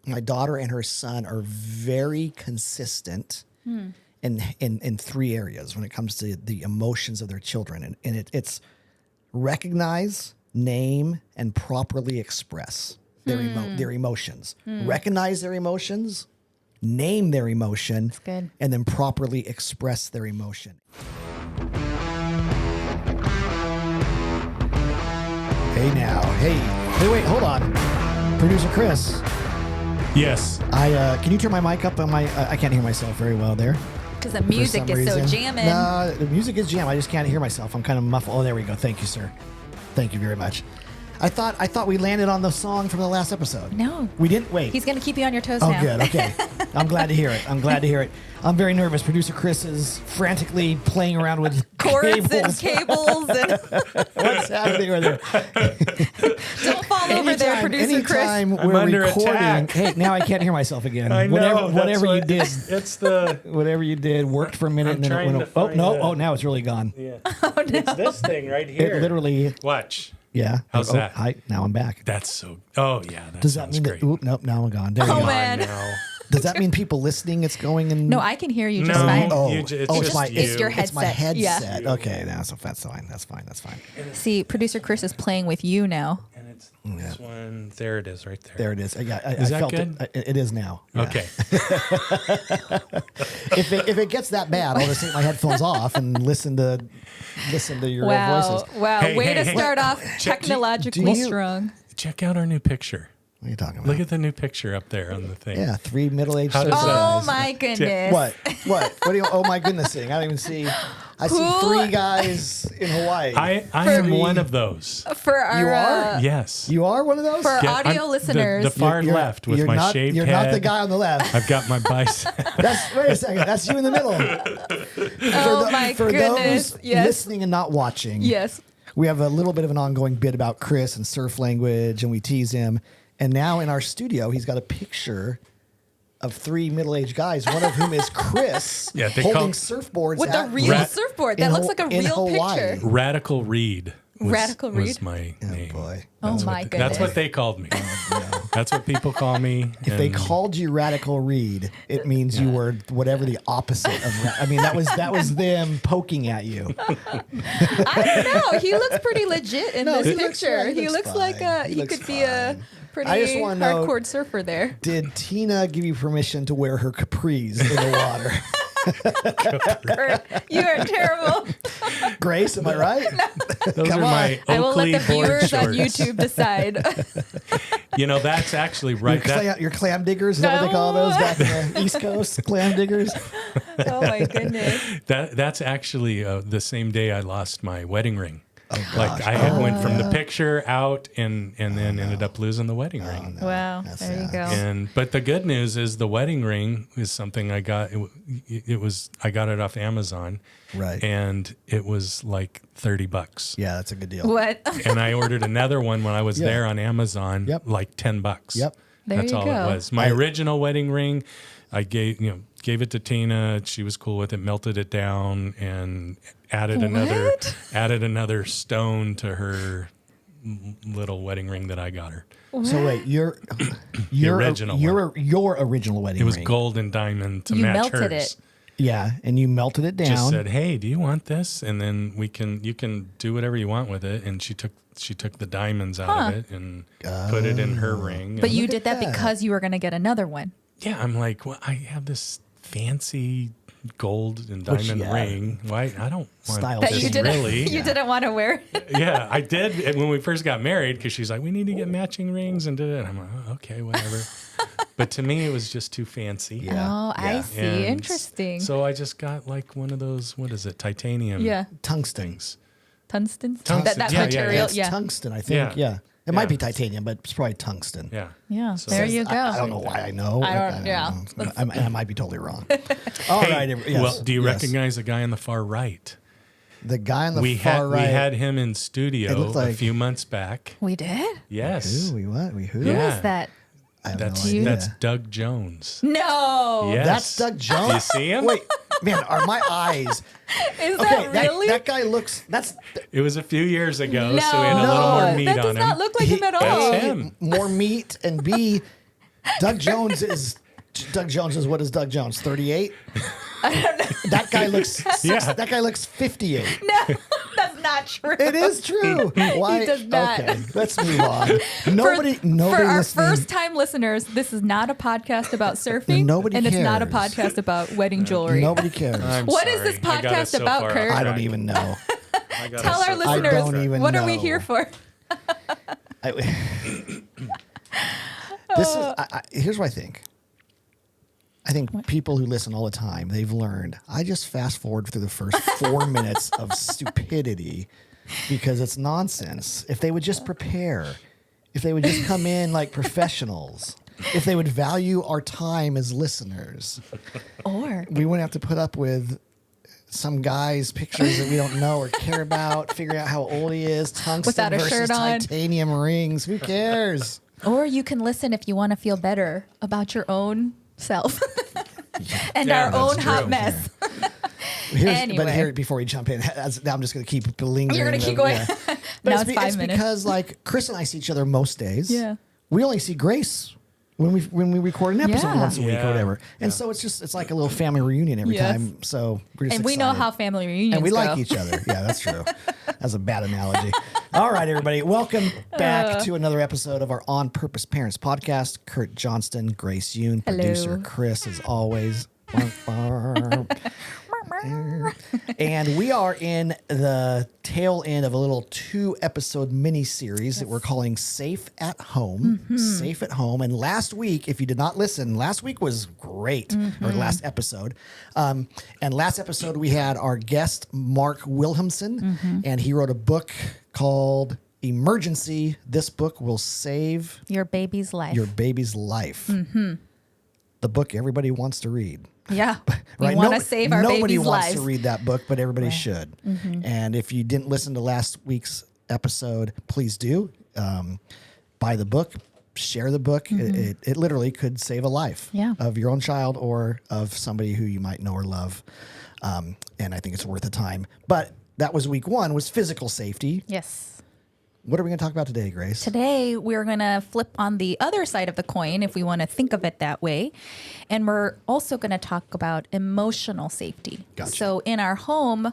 my daughter and her son are very consistent in three areas when it comes to the emotions of their children. And it's recognize, name, and properly express their emotions. Recognize their emotions, name their emotion, good. and then properly express their emotion. Hey, wait, hold on. Producer Chris. Yes. Can you turn my mic up on my, I can't hear myself very well there. Because the music is so jamming. No, the music is jam. I just can't hear myself. I'm kind of muffled. Oh, there we go. Thank you, sir. Thank you very much. I thought we landed on the song from the last episode. No. We didn't? Wait. He's going to keep you on your toes Oh, now. good. Okay. I'm glad to hear it. I'm very nervous. Producer Chris is frantically playing around with Cords cables. and cables. And What's happening over there? don't fall over there, Producer Chris. Anytime I'm we're under recording. attack. Hey, now I can't hear myself again. I know. Whatever you did. It's the. Whatever you did worked for a minute I'm and then it trying went. to Oh find no! the- Oh, now it's really gone. Yeah. It's this thing right here. It literally. Watch. Yeah. How's that? Hi. Now I'm back. That's so. Oh yeah. That Does that sounds mean great. that? Oop, nope. Now I'm gone. There you Oh, go. man. Now. Does that mean people listening? It's going in. No, I can hear you just No. fine. Oh, You j- it's it's just my. you. It's your It's my headset. Yeah. headset. Okay. Now so that's fine. That's fine. See, Producer Chris is playing with you now. And it's this one. There it is, right there. There it is. Yeah. I Is that felt good? It is now. Yeah. Okay. If it gets that bad, I'll just take my headphones off and listen to your voices. Wow. Hey, Way hey, to hey. start off Check- technologically do you- strong. Check out our new picture. What are you talking about? Look at the new picture up there on the thing. Yeah, three middle-aged How does surfer that- Oh guys. my goodness. What do you? Oh my goodness! Thing. I don't even see. I see Who- three guys in Hawaii. I am one of those. For our You are? Yes. You are one of those. for our Yeah, audio I'm listeners. The far left with you're my not, shaved You're head. not the guy on the left. I've got my bicep. Wait a second. That's you in the middle. Oh my for goodness. those Yes. listening and not watching. Yes. We have a little bit of an ongoing bit about Chris and surf language, and we tease him. And now in our studio, he's got a picture of three middle-aged guys, one of whom is Chris, Yeah, they holding call- surfboards With a at- real Rat- surfboard. That in looks Ho- like a in real Hawaii. picture. Radical Reed. Radical was Reed? my name. boy. Oh That's my what goodness. That's what they called me. That's what people call me. If they and called you Radical Reed, it means you were whatever the opposite of. I mean, that was them poking at you. I don't know. He looks pretty legit in No, this he looks picture. fine. He looks like fine. He he looks could be a fine. pretty I just wanna know- hardcore surfer there. Did Tina give you permission to wear her capris in the water? You are terrible. Grace, am I right? those Come are on. my I will Oakley let the board viewers on shorts. YouTube decide. You know, that's actually right. Your clam diggers, is that what they call those back in the East Coast? Clam diggers? Oh my goodness. That's actually the same day I lost my wedding ring. Like I had went from the picture out and then ended up losing the wedding ring. Wow. That's There you sad. go. But the good news is the wedding ring is something I got. I got it off Amazon, Right. and it was like $30. Yeah, that's a good deal. What? And I ordered another one when I was Yeah. there on Amazon, Yep. like $10. Yep. There That's you all go. it was. My original wedding ring, I gave it to Tina. She was cool with it. Melted it down and added another stone to her little wedding ring that I got her. So wait, your original your original wedding It was ring. gold and diamond to You match melted hers. it. Yeah, and you melted it down. Just said, "Hey, do you want this?" And then you can do whatever you want with it. And she took the diamonds out of it and put it in her ring. But And- you Look did at that that. because you were going to get another one. yeah, I'm like, well, I have this fancy gold and diamond yeah. ring. Why I don't want Style That Just you this didn't. really. You didn't want to wear. Yeah, I did when we first got married because she's like, we need to get matching rings and do it. I'm like, oh, okay, whatever. But to me, it was just too fancy. Yeah. Oh, I Yeah. see. And Interesting. So I just got like one of those, what is it, titanium Yeah. Tungsten. Tungsten. Tungsten. That Yeah, yeah, material. It's Yeah. tungsten, I think. Yeah. It might be titanium, but it's probably tungsten. Yeah. Yeah. So- There you go. I don't know why I know. I don't- yeah. know. I might be totally wrong. All right. Yes, Well, do you yes. recognize the guy on the far right? the guy on the We far right? we had him in It studio looked like- a few months back. We did? Yes. Who? We what? We who? Who Yeah. is that? I have That's no idea. that's Doug Jones. No. Yes. That's Doug Jones. You see him? Wait, man, are my eyes? Is Okay, that really? that guy looks. That's It was a few years ago, no. so we had a little more meat that on does him. not look like him at all. That's A, him. more meat, and B, Doug Jones is what is Doug Jones? 38? I don't know. That guy looks Yeah. that guy looks 58. No, that's not true. It is true. Why? He does not. Okay, let's move on. Nobody For our listening. first-time listeners, this is not a podcast about surfing. Nobody and it's not a cares. podcast about wedding jewelry. Nobody cares. I'm What is sorry. this I got us podcast so about, far Kurt? off I don't track. even know. I got Tell us our so far listeners, off track. even what are we know. here for? Here's what I think. I think people who listen all the time, they've learned. I just fast forward through the first 4 minutes of stupidity because it's nonsense. If they would just prepare, if they would just come in like professionals, if they would value our time as listeners, Or we wouldn't have to put up with some guy's pictures that we don't know or care about, figuring out how old he is, tungsten Without a versus shirt on. titanium rings. Who cares? you can listen if you want to feel better about your own self and Yeah, our that's own hot true. mess. But here, before we jump in, now I'm just going to keep lingering. You're gonna keep going. But Now it's 5 it's minutes. because like Chris and I see each other most days. Yeah. We only see Grace when we record an episode Yeah. once a week or Yeah. whatever. And so it's like a little family reunion every Yes. time. So we're just And we know excited. how family reunions And we go. like each other. Yeah, that's true. That's a bad analogy. All right, everybody. Welcome back to another episode of our On Purpose Parents podcast. Kurt Johnston, Grace Yoon, Hello. producer Chris, as always. And we are in the tail end of a little 2-episode mini series that we're calling Safe at Home. Safe at Home. And last week, if you did not listen, last week was great, or last episode. And last episode, we had our guest, Mark Wilhelmsen, and he wrote a book called Emergency. This book will save Your baby's life. your baby's life. The book everybody wants to read. Yeah. We Right? want to No- save our Nobody baby's wants lives. to read that book, but everybody should. And if you didn't listen to last week's episode, please do. Buy the book, share the book. It literally could save a life Yeah. of your own child or of somebody who you might know or love. And I think it's worth the time. But that was week 1, was physical safety. Yes. What are we going to talk about today, Grace? Today, we're going to flip on the other side of the coin, if we want to think of it that way. And we're also going to talk about emotional safety. Gotcha. So in our home,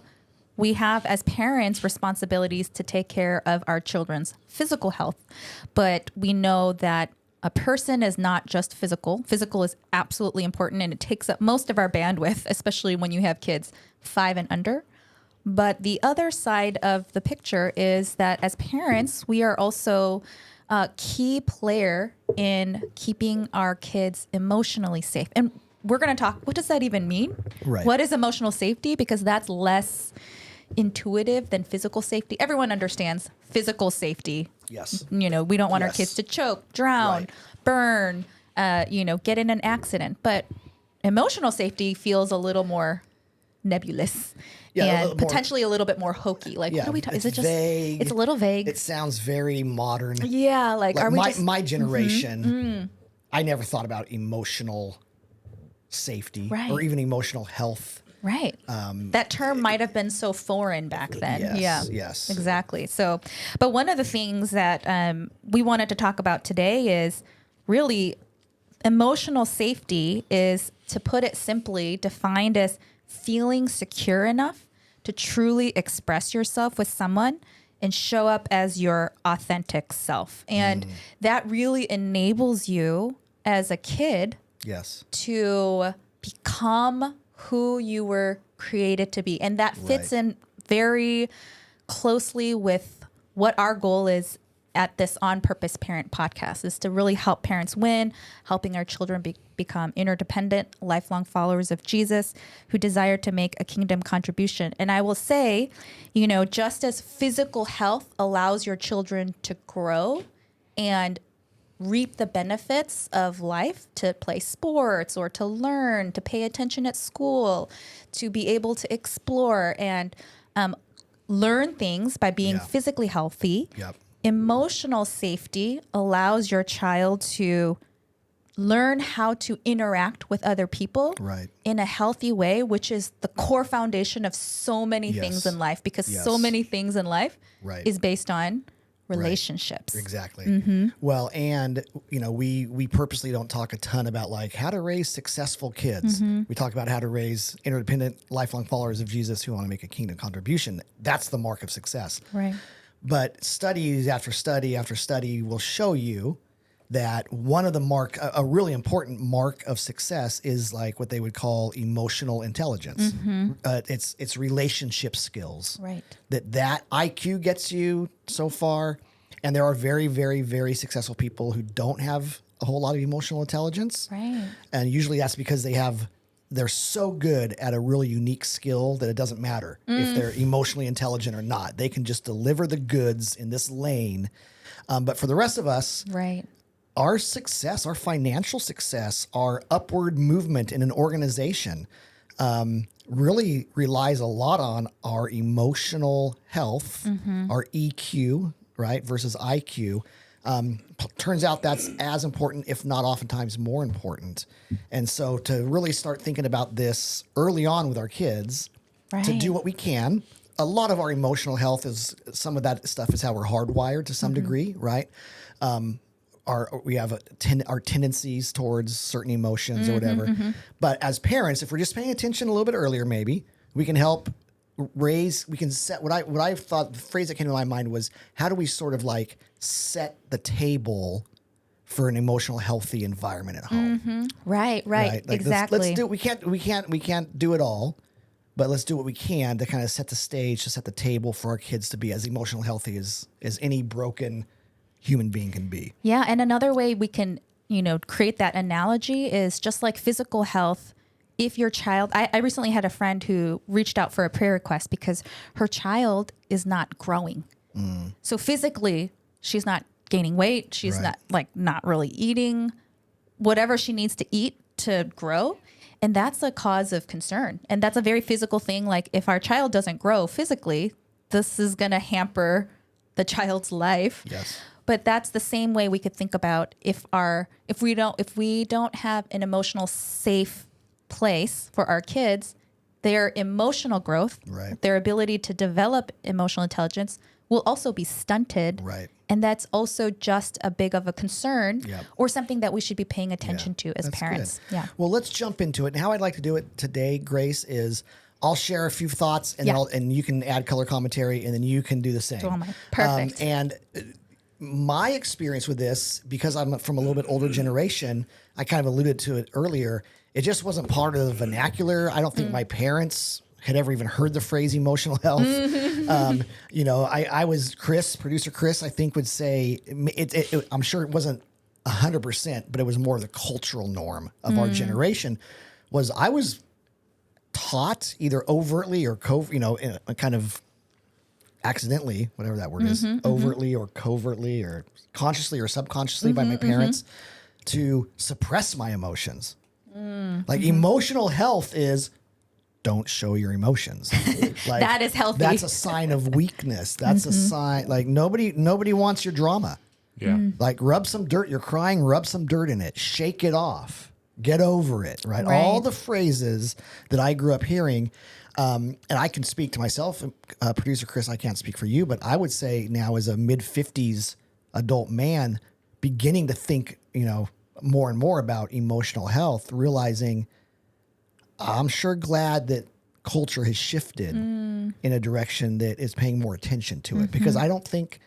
we have, as parents, responsibilities to take care of our children's physical health. But we know that a person is not just physical. Physical is absolutely important, and it takes up most of our bandwidth, especially when you have kids 5 and under. But the other side of the picture is that as parents, we are also a key player in keeping our kids emotionally safe. And we're going to talk, what does that even mean? Right. What is emotional safety? Because that's less intuitive than physical safety. Everyone understands physical safety. Yes. We don't want our Yes. kids to choke, drown, Right. burn, get in an accident. But emotional safety feels a little more nebulous. Yeah, a and little more- potentially a little bit more hokey. Like, what are we talking? Is it just vague. It's a little vague. It sounds very modern. Yeah, like Like are we my, just Mm-hmm. my generation, I never thought about emotional safety Right. or even emotional health. right? That term might have been so foreign back then. Yes, yeah, yes. exactly. So, but one of the things that we wanted to talk about today is really emotional safety is, to put it simply, defined as feeling secure enough to truly express yourself with someone and show up as your authentic self. And that really enables you as a kid Yes. to become who you were created to be. And that fits Right. in very closely with what our goal is at this On Purpose Parent podcast, is to really help parents win, helping our children become interdependent, lifelong followers of Jesus who desire to make a kingdom contribution. And I will say, just as physical health allows your children to grow and reap the benefits of life, to play sports or to learn, to pay attention at school, to be able to explore and learn things by being Yeah. physically healthy. Yep. Emotional safety allows your child to learn how to interact with other people Right. in a healthy way, which is the core foundation of so many things Yes. in life, because Yes. so many things in life Right. is based on relationships. Exactly. Well, and we purposely don't talk a ton about like how to raise successful kids. We talk about how to raise interdependent, lifelong followers of Jesus who want to make a kingdom contribution. That's the mark of success. Right. But studies after study after study will show you that one of the a really important mark of success is like what they would call emotional intelligence. It's relationship skills. Right. That IQ gets you so far, and there are very, very, very successful people who don't have a whole lot of emotional intelligence. Right. And usually that's because they're so good at a really unique skill that it doesn't matter if they're emotionally intelligent or not. They can just deliver the goods in this lane. But for the rest of us, Right. our success, our financial success, our upward movement in an organization really relies a lot on our emotional health, our EQ, right, versus IQ. Turns out that's as important, if not oftentimes more important. And so to really start thinking about this early on with our kids, to do what we can. A lot of our emotional health is, some of that stuff is how we're hardwired to some degree, right? We have our tendencies towards certain emotions or whatever. But as parents, if we're just paying attention a little bit earlier, maybe we can help we can set what I thought the phrase that came to my mind was, how do we sort of like set the table for an emotional healthy environment at home? Right. Like exactly. Let's do it. We can't do it all, but let's do what we can to kind of set the stage, to set the table for our kids to be as emotional healthy as any broken human being can be. Yeah. And another way we can, create that analogy is just like physical health. If your child, I recently had a friend who reached out for a prayer request because her child is not growing. So physically, she's not gaining weight. She's not really eating whatever she needs to eat to grow. And that's a cause of concern. And that's a very physical thing. Like if our child doesn't grow physically, this is going to hamper the child's life. Yes. But that's the same way we could think about if we don't have an emotional safe place for our kids, their emotional growth, their ability to develop emotional intelligence will also be stunted. Right. And that's also just a big of a concern or something that we should be paying attention to as parents. Good. Yeah. Well, let's jump into it. And how I'd like to do it today, Grace, is I'll share a few thoughts and and you can add color commentary and then you can do the same. Perfect. And my experience with this, because I'm from a little bit older generation, I kind of alluded to it earlier. It just wasn't part of the vernacular. I don't think my parents had ever even heard the phrase emotional health. I was producer Chris, I think would say, I'm sure it wasn't 100%, but it was more of the cultural norm of our generation. I was taught either overtly or kind of accidentally, whatever that word is, overtly or covertly or consciously or subconsciously by my parents to suppress my emotions. Like emotional health is don't show your emotions. Like that is healthy. That's a sign of weakness. That's a sign, like nobody wants your drama. Yeah. Like rub some dirt. You're crying, rub some dirt in it. Shake it off. Get over it. Right. All the phrases that I grew up hearing. And I can speak to myself, producer Chris, I can't speak for you, but I would say now as a mid-50s adult man, beginning to think, more and more about emotional health, realizing I'm sure glad that culture has shifted in a direction that is paying more attention to it, because I don't think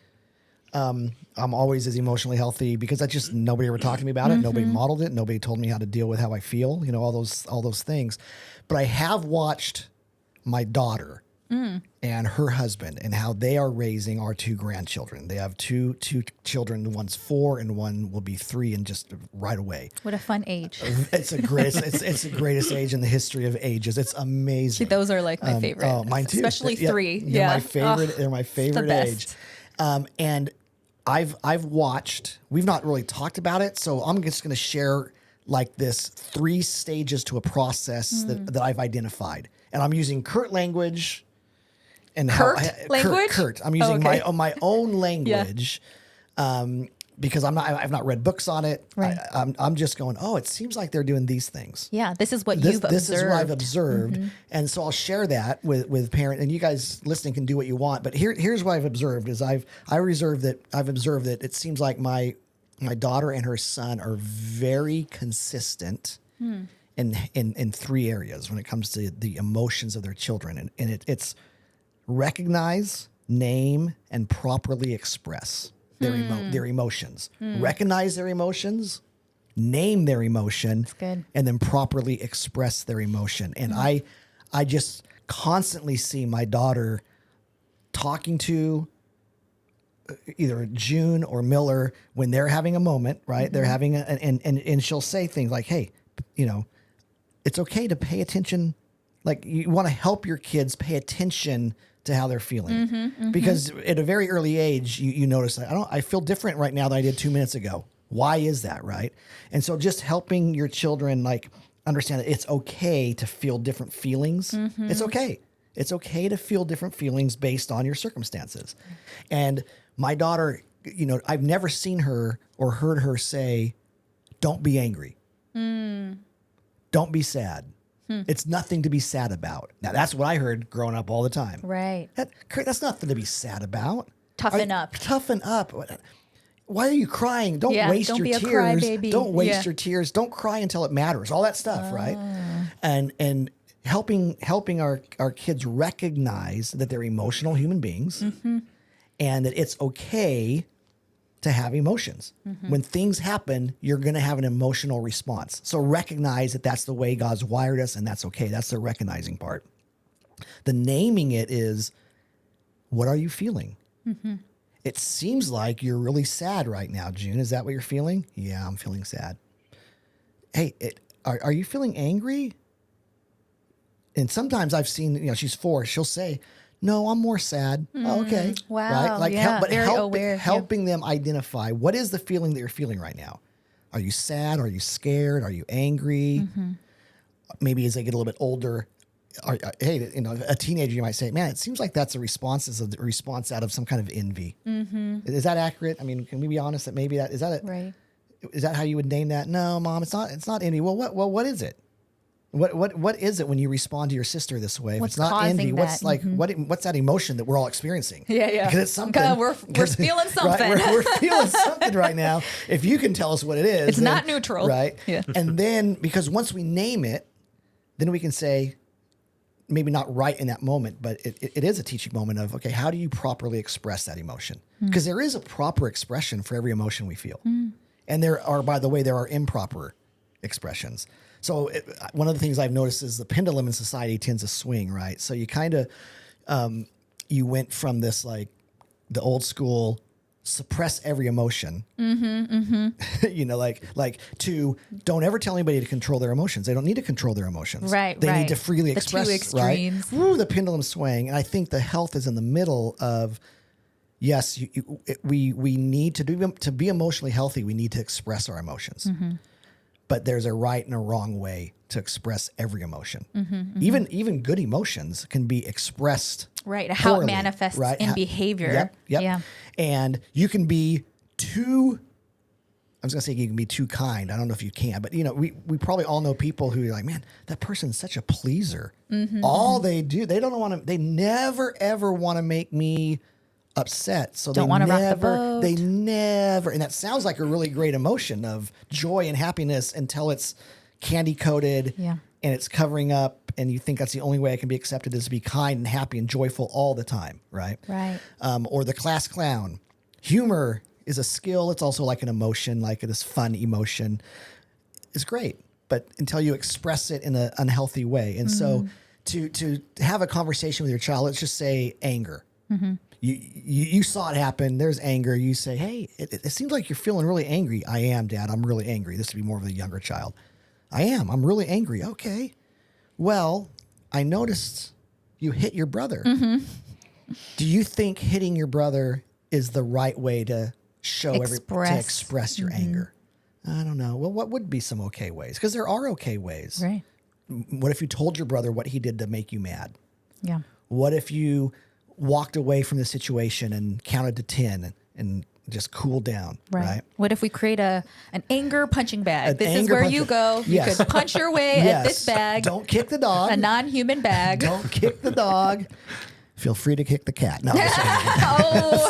I'm always as emotionally healthy because nobody ever talked to me about it. Nobody modeled it. Nobody told me how to deal with how I feel, all those things. But I have watched my daughter and her husband and how they are raising our two grandchildren. They have two children. One's 4 and one will be 3 and just right away. What a fun age. It's the greatest age in the history of ages. It's amazing. Those are like my favorite. Oh, mine too. Especially 3. They're my favorite. They're my favorite age. And I've watched, we've not really talked about it. So I'm just going to share like this 3 stages to a process that I've identified. And I'm using Kurt language. And language? Kurt. I'm using my own language, because I've not read books on it. Right. I'm just going, oh, it seems like they're doing these things. Yeah, this is what you've observed. This is what I've observed. And so I'll share that with parent, and you guys listening can do what you want. But here's what I've observed is I've observed that it seems like my daughter and her son are very consistent in three areas when it comes to the emotions of their children. And it's recognize, name, and properly express their emotions. Recognize their emotions, name their emotion, That's good. and then properly express their emotion. And I just constantly see my daughter talking to either June or Miller when they're having a moment, right? They're having and she'll say things like, hey, it's okay to pay attention. Like, you want to help your kids pay attention to how they're feeling, because at a very early age, you notice that I feel different right now than I did 2 minutes ago. Why is that, right? And so just helping your children like understand that it's okay to feel different feelings. It's okay. It's okay to feel different feelings based on your circumstances. And my daughter, I've never seen her or heard her say, "Don't be angry. Don't be sad. It's nothing to be sad about." Now, that's what I heard growing up all the time. Right. That's nothing to be sad about. Toughen up. Toughen up. Why are you crying? Don't waste don't your be a tears. crybaby. Don't waste Yeah. your tears. Don't cry until it matters. All that stuff, right? And helping our kids recognize that they're emotional human beings, and that it's okay to have emotions. When things happen, you're going to have an emotional response. So recognize that that's the way God's wired us, and that's okay. That's the recognizing part. The naming it is, what are you feeling? It seems like you're really sad right now, June. Is that what you're feeling? Yeah, I'm feeling sad. Hey, are you feeling angry? And sometimes I've seen, she's 4, she'll say, "No, I'm more sad." Oh, okay. Wow. Right? Like, Yeah. Very aware. helping them identify what is the feeling that you're feeling right now. Are you sad? Are you scared? Are you angry? Maybe as they get a little bit older, a teenager, you might say, "Man, it seems like that's a response out of some kind of envy." Is that accurate? I mean, can we be honest that maybe is that it? Right. Is that how you would name that? No, Mom, it's not. It's not envy. Well, what is it? What is it when you respond to your sister this way? If What's it's not causing envy, what's that? like what's that emotion that we're all experiencing? Yeah. Because it's something. God, we're feeling something. Right? We're feeling something right now. If you can tell us what it is, It's not neutral. right? Yeah. And then, because once we name it, then we can say, maybe not right in that moment, but it is a teaching moment of, okay, how do you properly express that emotion? Because there is a proper expression for every emotion we feel. And there are, by the way, improper expressions. So one of the things I've noticed is the pendulum in society tends to swing, right? So you kind of, you went from this, like the old school, suppress every emotion, like to don't ever tell anybody to control their emotions. They don't need to control their emotions. Right, They right. need to freely The two express, extremes. right? Woo, the pendulum swing. And I think the health is in the middle of, yes, we need to be emotionally healthy. We need to express our emotions. But there's a right and a wrong way to express every emotion. Even good emotions can be expressed Right. How poorly, it manifests right? in behavior. Yep. Yeah. And you can be too, I was going to say you can be too kind. I don't know if you can, but we probably all know people who are like, man, that person's such a pleaser. All they do, they never ever want to make me upset. So Don't wanna rock the boat. they never, and that sounds like a really great emotion of joy and happiness until it's candy coated Yeah. and it's covering up, and you think that's the only way I can be accepted is to be kind and happy and joyful all the time, right? Right. Or the class clown. Humor is a skill. It's also like an emotion, like this fun emotion. It's great, but until you express it in an unhealthy way. And so to have a conversation with your child, let's just say anger. You saw it happen. There's anger. You say, hey, it seems like you're feeling really angry. I am, Dad. I'm really angry. This would be more of the younger child. I am. I'm really angry. Okay. Well, I noticed you hit your brother. Do you think hitting your brother is the right way to to express your anger? I don't know. Well, what would be some okay ways? Because there are okay ways. Right. What if you told your brother what he did to make you mad? Yeah. What if you walked away from the situation and counted to 10 and just cool down, right? What if we create an anger punching bag? An This is anger where punching- you go. Yes. You could punch your way at this bag. Don't kick the dog. A non-human bag. Don't kick the dog. Feel free to kick the cat. No, Oh,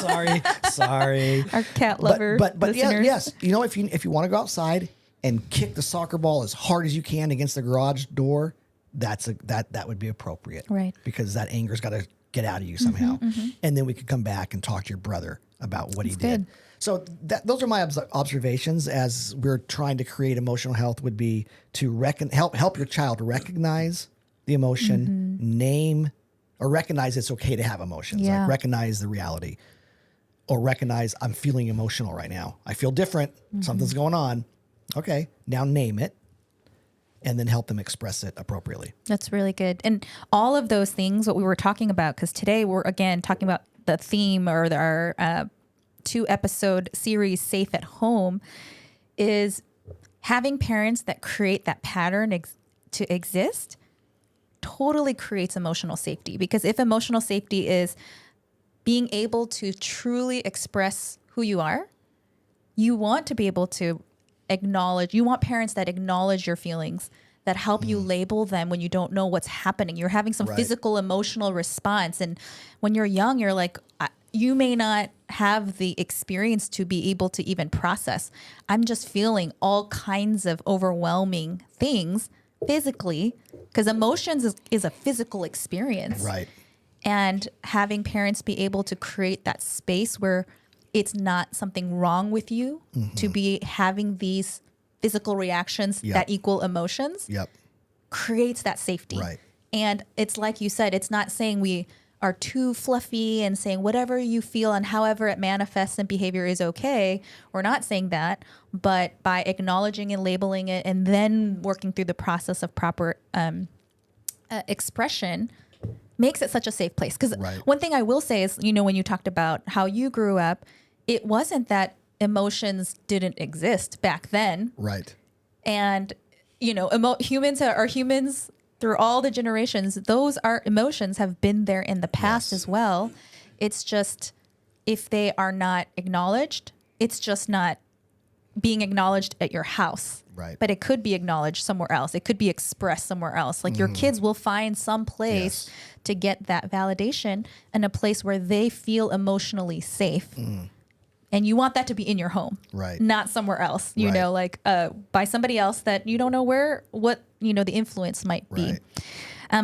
sorry. our cat lover. But yeah, listeners. yes. You know, if you want to go outside and kick the soccer ball as hard as you can against the garage door, that would be appropriate, Right. Because that anger's got to get out of you somehow, and then we could come back and talk to your brother about what he did. good. So those are my observations as we're trying to create emotional health. Would be to help your child recognize the emotion, name. Or recognize it's okay to have emotions. Yeah. Like recognize the reality. Or recognize I'm feeling emotional right now. I feel different. Something's going on. Okay, now name it. And then help them express it appropriately. That's really good. And all of those things, what we were talking about, because today we're again talking about the theme or our 2-episode series, Safe at Home, is having parents that create that pattern to exist totally creates emotional safety. Because if emotional safety is being able to truly express who you are, you want to be able to acknowledge, you want parents that acknowledge your feelings, that help you label them when you don't know what's happening. You're having some physical, emotional response. And when you're young, you're like, you may not have the experience to be able to even process. I'm just feeling all kinds of overwhelming things physically, because emotions is a physical experience. Right. And having parents be able to create that space where it's not something wrong with you to be having these physical reactions that equal emotions creates that safety. Right. And it's like you said, it's not saying we are too fluffy and saying whatever you feel and however it manifests in behavior is okay. We're not saying that, but by acknowledging and labeling it and then working through the process of proper expression makes it such a safe place. Because one thing I will say is, you know, when you talked about how you grew up, it wasn't that emotions didn't exist back then. Right. And, you know, humans are humans through all the generations. Those are emotions have been there in the past as well. It's just if they are not acknowledged, it's just not being acknowledged at your house. Right. But it could be acknowledged somewhere else. It could be expressed somewhere else. Like your kids will find some place to get that validation and a place where they feel emotionally safe. And you want that to be in your home, Right. not somewhere else, you know, like by somebody else that you don't know what, you know, the influence might be.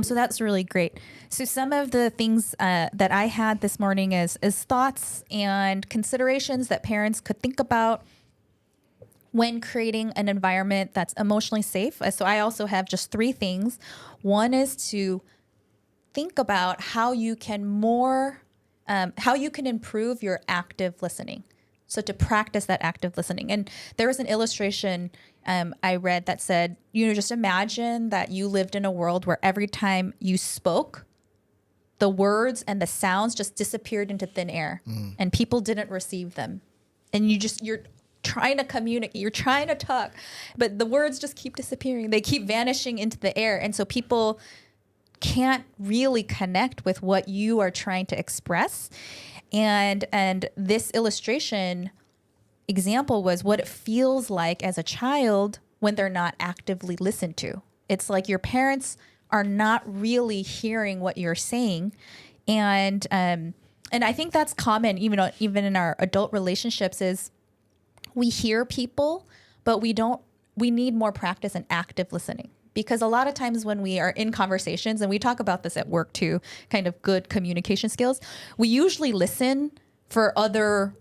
So that's really great. So some of the things that I had this morning is thoughts and considerations that parents could think about when creating an environment that's emotionally safe. So I also have just 3 things. One is to think about how you can improve your active listening. So to practice that active listening. And there was an illustration I read that said, you know, just imagine that you lived in a world where every time you spoke, the words and the sounds just disappeared into thin air and people didn't receive them. And you're trying to communicate, you're trying to talk, but the words just keep disappearing. They keep vanishing into the air. And so people can't really connect with what you are trying to express. And this illustration example was what it feels like as a child when they're not actively listened to. It's like your parents are not really hearing what you're saying. And I think that's common even in our adult relationships is we hear people, but we need more practice in active listening. Because a lot of times when we are in conversations, and we talk about this at work too, kind of good communication skills, we usually listen for other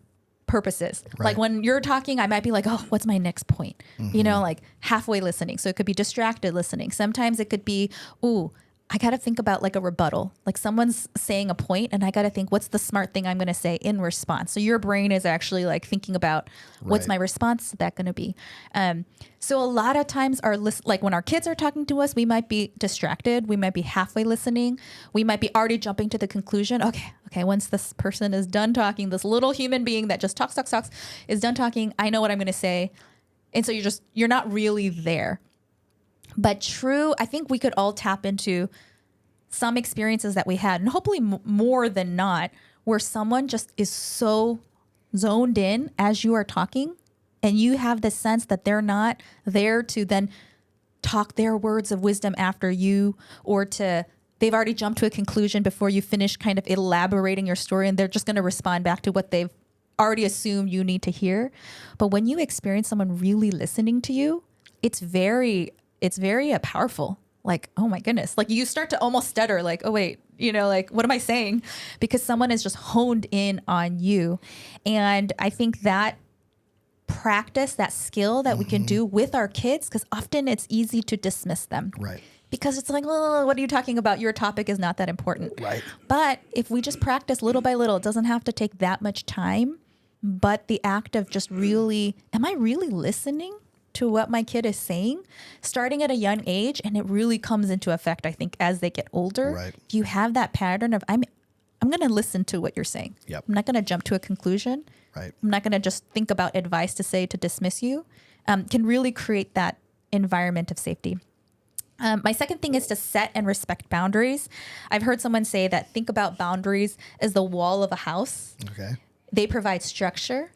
purposes. Like when you're talking, I might be like, oh, what's my next point? You know, like halfway listening. So it could be distracted listening. Sometimes it could be, ooh, I got to think about like a rebuttal. Like someone's saying a point and I got to think, what's the smart thing I'm going to say in response? So your brain is actually like thinking about what's my response to that going to be? So a lot of times like when our kids are talking to us, we might be distracted. We might be halfway listening. We might be already jumping to the conclusion. Okay. Once this person is done talking, this little human being that just talks is done talking. I know what I'm going to say. And so you're not really there. But I think we could all tap into some experiences that we had, and hopefully more than not, where someone just is so zoned in as you are talking, and you have the sense that they're not there to then talk their words of wisdom after you, or they've already jumped to a conclusion before you finish kind of elaborating your story, and they're just going to respond back to what they've already assumed you need to hear. But when you experience someone really listening to you, it's very powerful. Like, oh my goodness. Like, you start to almost stutter, like, oh wait, like, what am I saying? Because someone is just honed in on you. And I think that practice, that skill that we can do with our kids, because often it's easy to dismiss them. Right. Because it's like, oh, what are you talking about? Your topic is not that important. Right. But if we just practice little by little, it doesn't have to take that much time. But the act of just really, am I really listening to what my kid is saying? Starting at a young age, and it really comes into effect, I think, as they get older. Right. If you have that pattern of, I'm going to listen to what you're saying. Yep. I'm not going to jump to a conclusion. Right. I'm not going to just think about advice to say to dismiss you. Can really create that environment of safety. My second thing is to set and respect boundaries. I've heard someone say that think about boundaries as the wall of a house. Okay. They provide structure.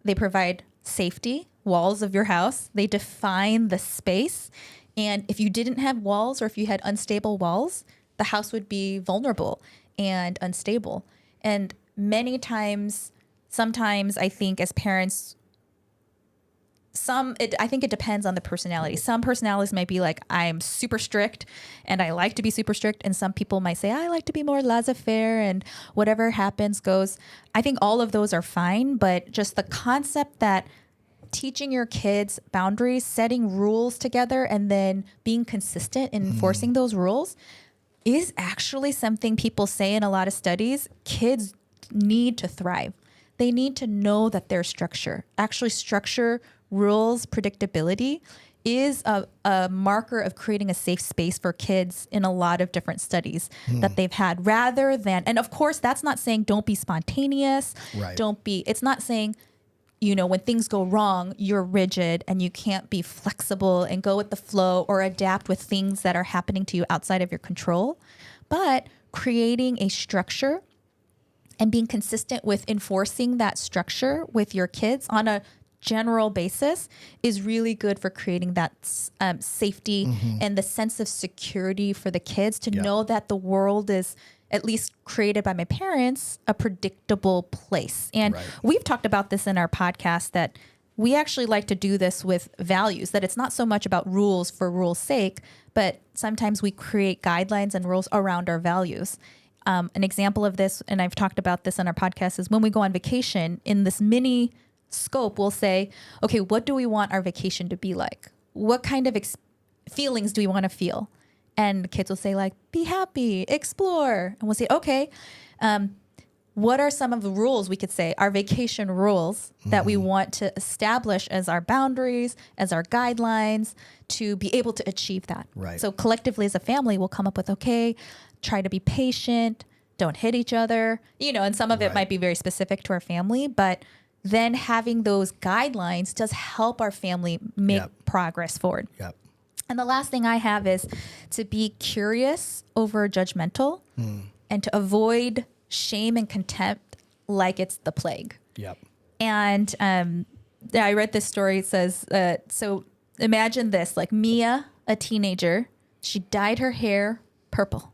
They provide safety, walls of your house. They define the space. And if you didn't have walls, or if you had unstable walls, the house would be vulnerable and unstable. And many times, sometimes I think as parents, I think it depends on the personality. Some personalities might be like, I'm super strict and I like to be super strict. And some people might say, I like to be more laissez-faire and whatever happens goes. I think all of those are fine, but just the concept that teaching your kids boundaries, setting rules together, and then being consistent in enforcing those rules is actually something people say in a lot of studies. Kids need to thrive. They need to know that there's structure. Actually, structure, rules, predictability is a marker of creating a safe space for kids in a lot of different studies that they've had, rather than, and of course, that's not saying don't be spontaneous. Right. It's not saying, when things go wrong, you're rigid and you can't be flexible and go with the flow or adapt with things that are happening to you outside of your control. But creating a structure and being consistent with enforcing that structure with your kids on a general basis is really good for creating that safety and the sense of security for the kids to know that the world is, at least created by my parents, a predictable place. And we've talked about this in our podcast, that we actually like to do this with values, that it's not so much about rules for rules' sake, but sometimes we create guidelines and rules around our values. An example of this, and I've talked about this on our podcast, is when we go on vacation, in this mini scope, we'll say, okay, what do we want our vacation to be like? What kind of feelings do we want to feel? And the kids will say, like, be happy, explore. And we'll say, okay, what are some of the rules we could say, our vacation rules that we want to establish as our boundaries, as our guidelines to be able to achieve that? Right. So collectively as a family, we'll come up with, okay, try to be patient, don't hit each other, and some of it might be very specific to our family, but then having those guidelines does help our family make progress forward. Yep. And the last thing I have is to be curious over judgmental and to avoid shame and contempt like it's the plague. Yep. And I read this story. It says, so imagine this, like Mia, a teenager, she dyed her hair purple.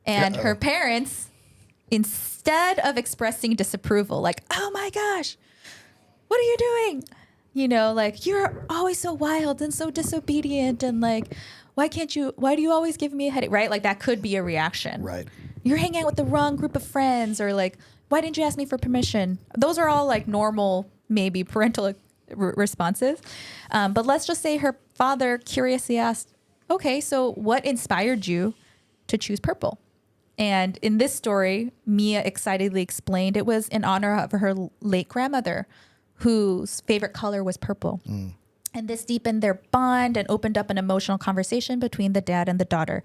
And her parents, instead of expressing disapproval, like, oh my gosh, what are you doing? Like, you're always so wild and so disobedient. And like, why do you always give me a headache? Right? Like, that could be a reaction. Right. You're hanging out with the wrong group of friends, or like, why didn't you ask me for permission? Those are all like normal, maybe parental responses. But let's just say her father curiously asked, okay, so what inspired you to choose purple? And in this story, Mia excitedly explained it was in honor of her late grandmother, whose favorite color was purple. And this deepened their bond and opened up an emotional conversation between the dad and the daughter.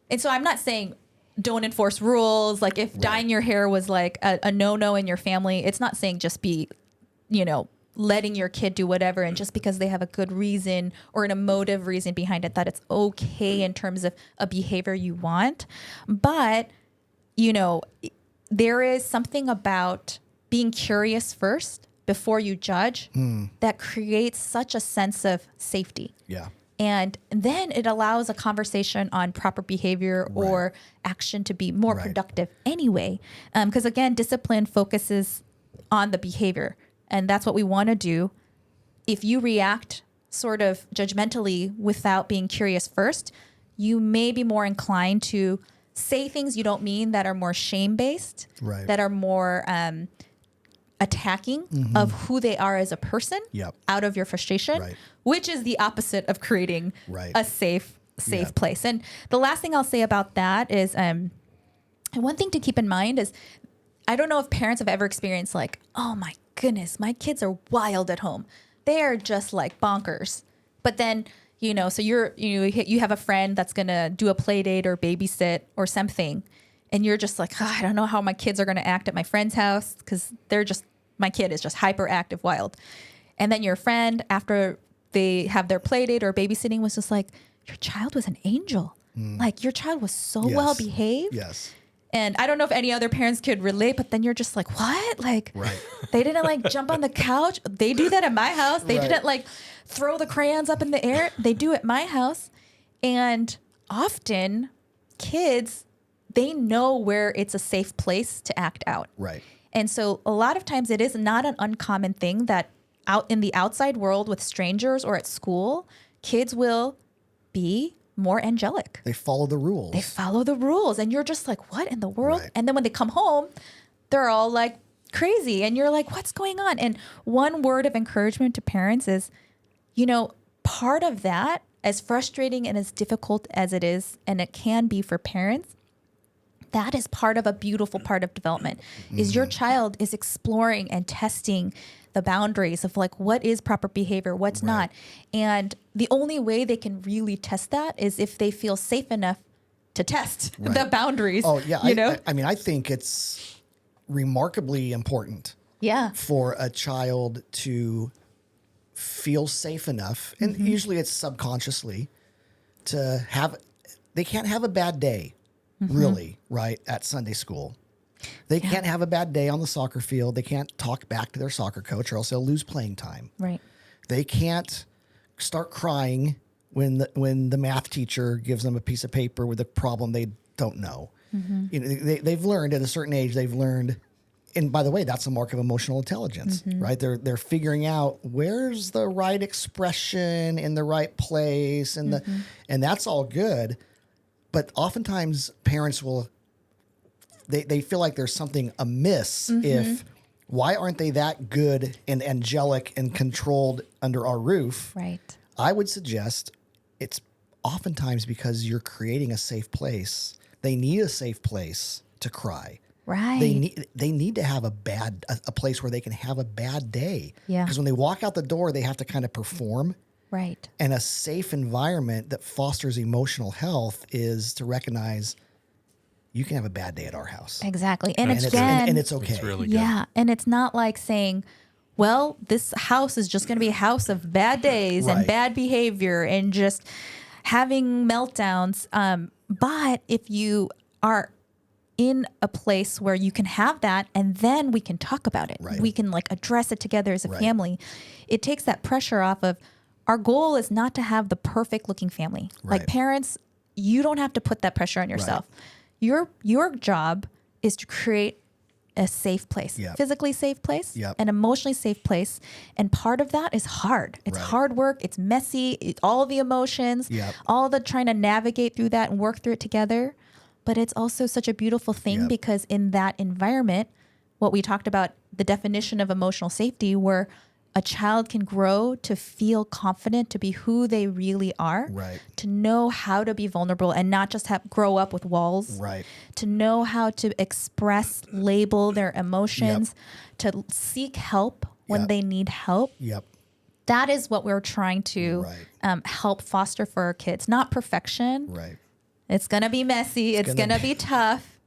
And so I'm not saying don't enforce rules. Like, if dyeing your hair was like a no-no in your family, it's not saying just be, letting your kid do whatever. And just because they have a good reason or an emotive reason behind it, that it's okay in terms of a behavior you want. But, there is something about being curious first before you judge, that creates such a sense of safety. Yeah. And then it allows a conversation on proper behavior or action to be more productive anyway. Because again, discipline focuses on the behavior. And that's what we want to do. If you react sort of judgmentally without being curious first, you may be more inclined to say things you don't mean that are more shame-based, that are more attacking of who they are as a person out of your frustration, which is the opposite of creating a safe place. And the last thing I'll say about that is, and one thing to keep in mind is, I don't know if parents have ever experienced like, oh my goodness, my kids are wild at home. They are just like bonkers. But then, so you have a friend that's going to do a play date or babysit or something. And you're just like, I don't know how my kids are going to act at my friend's house because my kid is just hyperactive, wild. And then your friend, after they have their play date or babysitting, was just like, your child was an angel. Like your child was so well behaved. Yes. And I don't know if any other parents could relate, but then you're just like, what? Like, they didn't like jump on the couch. They do that at my house. They didn't like throw the crayons up in the air. They do at my house. And often kids, they know where it's a safe place to act out. Right. And so a lot of times it is not an uncommon thing that out in the outside world with strangers or at school, kids will be more angelic. They follow the rules. And you're just like, what in the world? And then when they come home, they're all like crazy. And you're like, what's going on? And one word of encouragement to parents is, part of that, as frustrating and as difficult as it is, and it can be for parents, that is part of a beautiful part of development, is your child is exploring and testing the boundaries of like, what is proper behavior, what's not. And the only way they can really test that is if they feel safe enough to test the boundaries. Oh yeah. I mean, I think it's remarkably important for a child to feel safe enough. And usually it's subconsciously they can't have a bad day. Really, right, at Sunday school. They can't have a bad day on the soccer field. They can't talk back to their soccer coach or else they'll lose playing time. Right. They can't start crying when the math teacher gives them a piece of paper with a problem they don't know. They've learned at a certain age, and by the way, that's a mark of emotional intelligence, right? They're figuring out where's the right expression in the right place, and that's all good. But oftentimes parents they feel like there's something amiss why aren't they that good and angelic and controlled under our roof? Right. I would suggest it's oftentimes because you're creating a safe place. They need a safe place to cry. Right. They need to have a place where they can have a bad day. Yeah. Because when they walk out the door, they have to kind of perform. Right. And a safe environment that fosters emotional health is to recognize you can have a bad day at our house. Exactly. And it's okay. It's really good. Yeah. And it's not like saying, well, this house is just going to be a house of bad days and bad behavior and just having meltdowns. But if you are in a place where you can have that and then we can talk about it, we can like address it together as a family, it takes that pressure off of. Our goal is not to have the perfect looking family. Like parents, you don't have to put that pressure on yourself. Your job is to create a safe place, physically safe place, an emotionally safe place. And part of that is hard. It's hard work. It's messy. It's all the emotions, all the trying to navigate through that and work through it together. But it's also such a beautiful thing because in that environment, what we talked about, the definition of emotional safety, where a child can grow to feel confident to be who they really are, to know how to be vulnerable and not just grow up with walls, to know how to express, label their emotions, to seek help when they need help. That is what we're trying to help foster for our kids. Not perfection. It's going to be messy. It's going to be tough.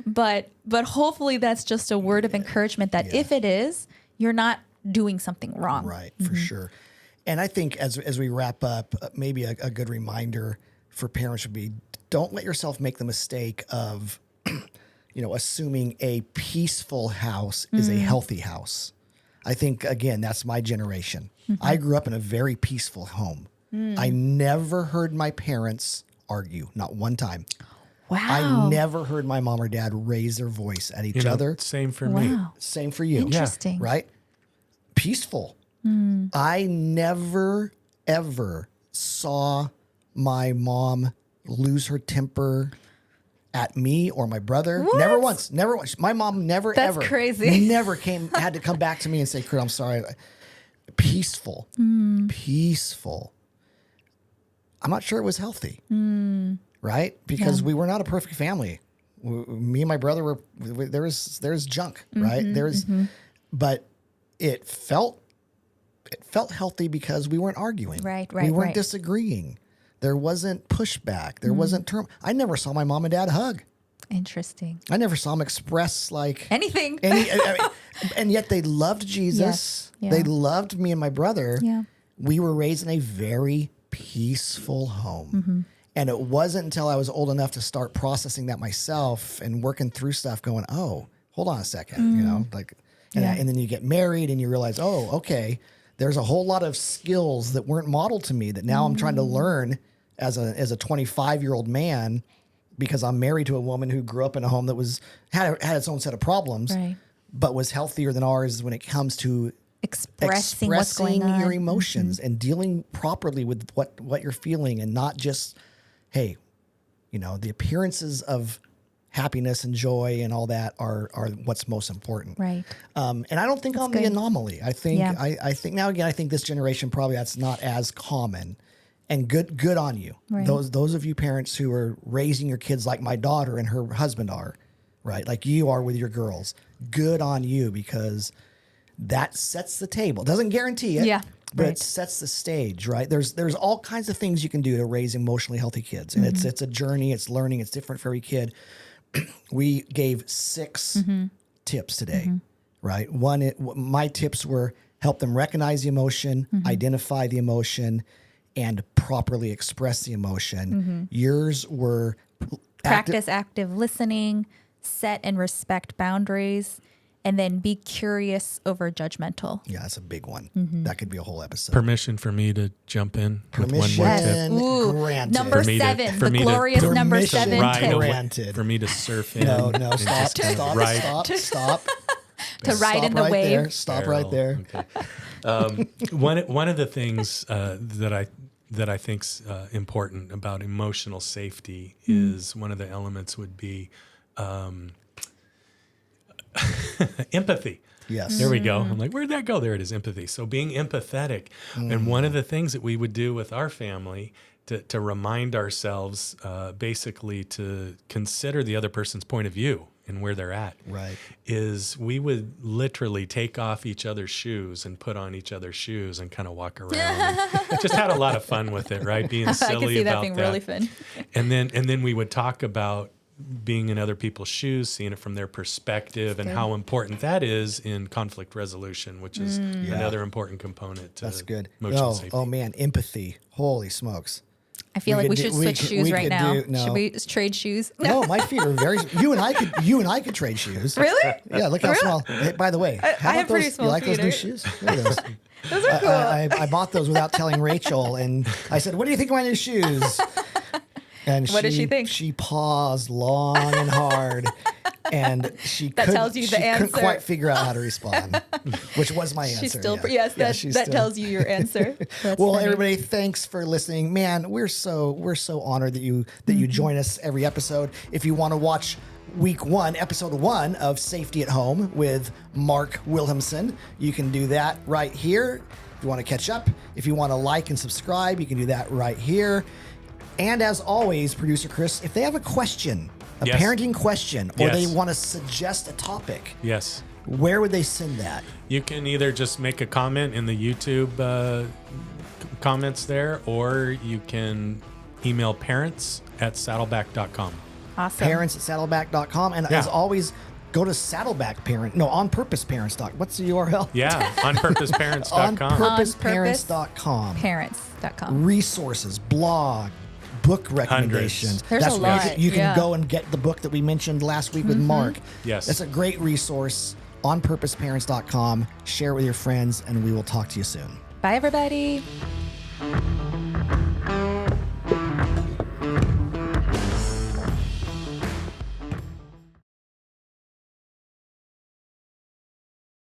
But hopefully that's just a word of encouragement that if it is, you're not doing something wrong. Right, for sure. And I think as we wrap up, maybe a good reminder for parents would be, don't let yourself make the mistake of assuming a peaceful house is a healthy house. I think, again, that's my generation. I grew up in a very peaceful home. I never heard my parents argue, not one time. Wow. I never heard my mom or dad raise their voice at each other. Same for me. Wow. Same for you. Interesting. Right? Peaceful. I never, ever saw my mom lose her temper at me or my brother. What? Never once. Never once. My mom never, That's ever. crazy. Never had to come back to me and say, Kurt, I'm sorry. Peaceful. Peaceful. I'm not sure it was healthy. Right? Because we were not a perfect family. Me and my brother there's junk, right? But it felt healthy because we weren't arguing. Right, We weren't right. disagreeing. There wasn't pushback. There wasn't I never saw my mom and dad hug. Interesting. I never saw them express like Anything. and yet they loved Jesus. Yes. Yeah. They loved me and my brother. Yeah. We were raised in a very peaceful home. And it wasn't until I was old enough to start processing that myself and working through stuff going, oh, hold on a second, and then you get married and you realize, oh, okay, there's a whole lot of skills that weren't modeled to me that now I'm trying to learn as a 25-year-old man because I'm married to a woman who grew up in a home that had its own set of problems, Right. but was healthier than ours when it comes to Expressing what's going on. your emotions and dealing properly with what you're feeling and not just, hey, the appearances of happiness and joy and all that are what's most important. Right. And I don't think I'm the good. anomaly. I think Yeah. I think now again I think this generation probably that's not as common. And good on you. Right. Those of you parents who are raising your kids like my daughter and her husband are, right? Like you are with your girls. Good on you because that sets the table. Doesn't guarantee it. Yeah. But Right. it sets the stage, right? There's all kinds of things you can do to raise emotionally healthy kids. And it's a journey, it's learning, it's different for every kid. We gave 6 tips today, right? My tips were help them recognize the emotion, identify the emotion, and properly express the emotion. Yours were Practice active listening, set and respect boundaries, and then be curious over judgmental. Yeah, that's a big one. That could be a whole episode. Permission for me to jump in with one more Permission tip. Ooh, granted. number For me to- 7, for the me to- glorious number Permission 7 Right tip. away, Granted. for me to surf in. No, and stop, just kind of stop. To ride Stop in the right wave. there. Stop right there. Okay. One of the things that I think's important about emotional safety is one of the elements would be empathy. Yes. There we go. I'm like, where'd that go? There it is, empathy. So being empathetic. And one of the things that we would do with our family to remind ourselves basically to consider the other person's point of view and where they're at. Right. Is we would literally take off each other's shoes and put on each other's shoes and kind of walk around. And just had a lot of fun with it, right? Being silly I can see that about being really fun. And then we would talk about being in other people's shoes, seeing it from their perspective, and good. how important that is in conflict resolution, which is another important component to That's good. emotional safety. Oh man, empathy. Holy smokes. I feel like we should switch shoes right now. no. Should we trade shoes? No, my feet are very. You and I could trade shoes. Really? Yeah, look how small. Hey, by the way, how I have about pretty those? small You like those feet, new right? shoes? Look at those. Those are cool. I bought those without telling Rachel, and I said, "What do you think of my new shoes?" And What did she think? She paused long and hard, and she tells you the she couldn't answer. quite figure out how to respond, which was my answer. She's still, yeah. yes, Yeah, that she's that still- tells you your answer. That's Well, funny. everybody, thanks for listening. Man, we're so honored that you join us every episode. If you want to watch week 1, episode 1 of Safety at Home with Mark Wilhelmsen, you can do that right here. If you want to catch up, if you want to like and subscribe, you can do that right here. And as always, producer Chris, if they have a question, a Yes. parenting question, or Yes. they want to suggest a topic, Yes. where would they send that? You can either just make a comment in the YouTube comments there, or you can email parents@saddleback.com. Awesome. Parents@saddleback.com. And Yeah. as always, go to onpurposeparents.com. What's the URL? Yeah, onpurposeparents.com. onpurposeparents.com. Parents.com. Resources, blog, book recommendations. There's a lot, You can yeah. go and get the book that we mentioned last week with Mark. Yes. That's a great resource. onpurposeparents.com. Share it with your friends, and we will talk to you soon. Bye, everybody.